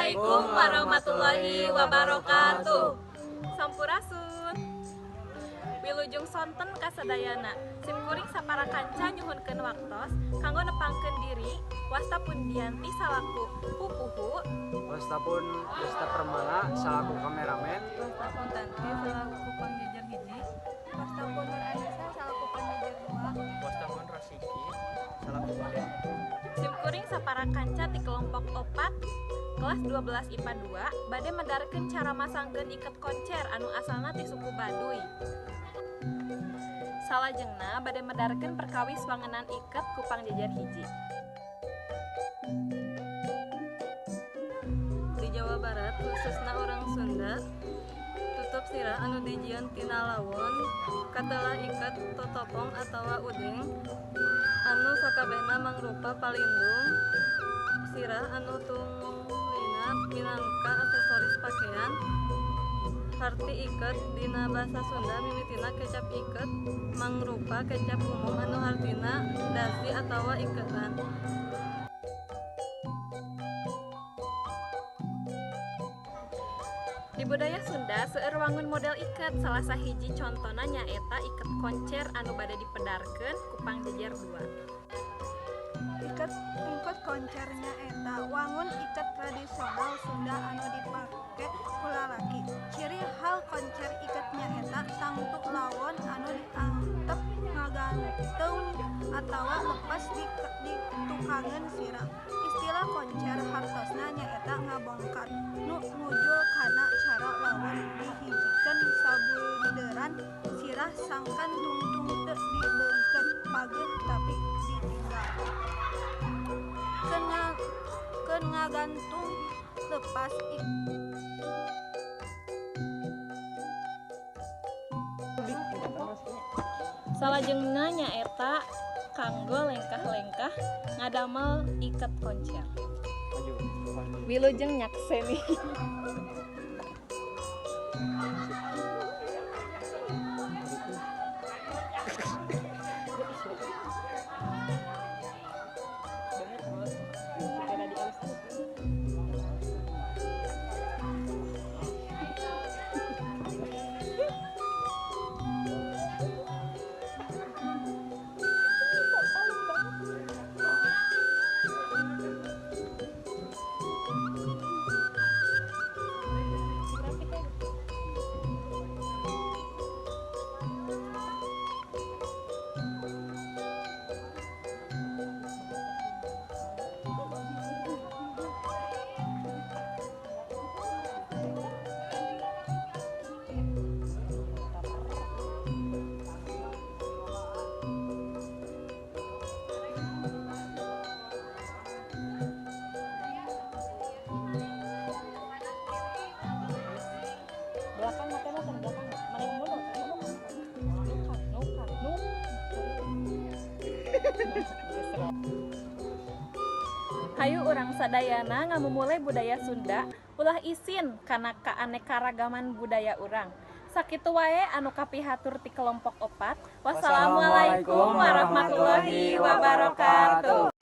Assalamualaikum warahmatullahi wabarakatuh. Sampurasun. Wilujeng sonten kasadayana. Simkuring sapara kanca nyuhunkeun waktos kanggo nepangkeun diri wasta pundianti salaku pupuhu, wasta pun Desta Permala salaku kameramen, wasta pun Tanti salaku pangjejer hiji, wasta pun Nur Anissa salaku pangjejer dua, wasta pun Rasiki salaku pangjejer. Simkuring sapara kanca di kelompok 4 kelas 12 IPA 2 bade medarkeun cara masangkeun iket koncer anu asalna ti suku Baduy. Salajengna bade medarkeun perkawis wangenan iket ku pangjejer hiji. di Jawa Barat khususna orang Sunda tutup sirah anu dijieun tina lawon katelah iket totopong atawa udeng anu sakabehna mangrupa palindung sirah anu tunglina minangka aksesoris pakaian. Harti iket dina basa Sunda mimitina kecap iket mangrupa kecap umum anu hartina dasi atawa iketan. Di budaya Sunda seueur wangun model iket salah sahiji contona nyaeta iket koncer anu bade dipedarkeun ku pangjejer 2. Iket koncernya eta wangun iket tradisional Sunda anu dipake ku lalaki. Ciri hal koncer iketnya eta tangtuk lawon anu diantep ngagantung atawa lepas di tukangan sirah. Istilah koncer hartosna nyaeta ngabongkar nu nujul kana cara lawon dihijikeun sabunderan sirah sangkan tungtung teu dibeungkeun pageut tapi ditinggal. Keun ngagantung lepas Salajengna nyaeta kanggo lengkah-lengkah ngadamel iket koncer. Wilujeng nyakseni. Belakang matanya ke belakang. Mana yang dulu? Nukat. Hayu urang sadayana ngamumulai budaya Sunda ulah isin kana kaaneka-ragaman budaya urang. Sakitu wae anu kapihatur ti kelompok 4. Wassalamualaikum warahmatullahi wabarakatuh.